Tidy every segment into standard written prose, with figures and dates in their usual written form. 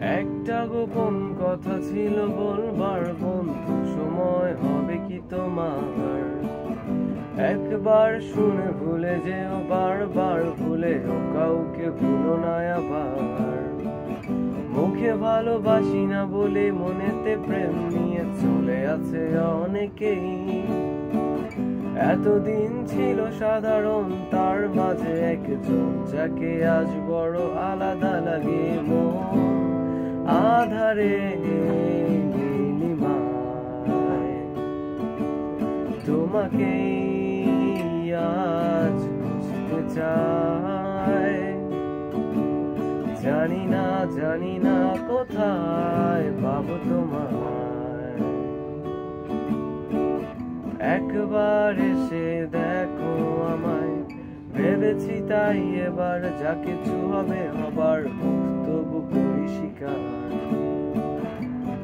একটা গোপন কথা ছিল বলবার বন্ধু, সময় হবে কি তোমার? একবার শুনে ভুলে যেও, বারবার ভুলেও কাউকে ভুলো না আবার। মুখে ভালোবাসি না বলে মনেতে প্রেম নিয়ে চলে আছে অনেকেই। এতদিন ছিল সাধারণ, তার মাঝে একজন যাকে আজ বড় আলাদা লাগে মন। আধারে নীলিমায় তোমাকেই আজ বুঝতে চাই। জানি না কোথায় পাবো তোমায়। একবার এসে দেখো আমায়, ভেবেছি তাই এবার যা কিছু হবে হবার তবু করি স্বীকার।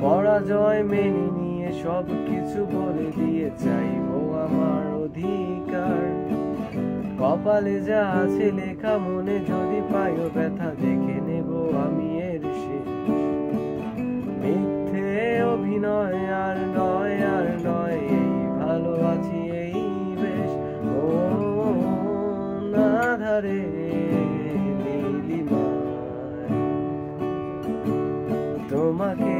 পরাজয় মেনে নিয়ে সব কিছু বলে দিয়ে চাইবো আমার অধিকার। কপালে যা আছে লেখা, মনে যদি পাইও ব্যথা দেখে নেব আমি এর শেষ। মিথ্যে অভিনয় আর নয়, এই ভালো আছি এই বেশ। ও আধারে নীলিমায় তোমাকে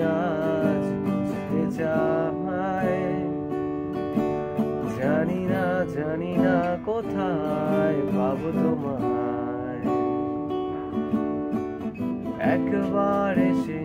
আজ বুঝতে চাই। জানি না কোথায় পাবো তোমায়। একবার এসে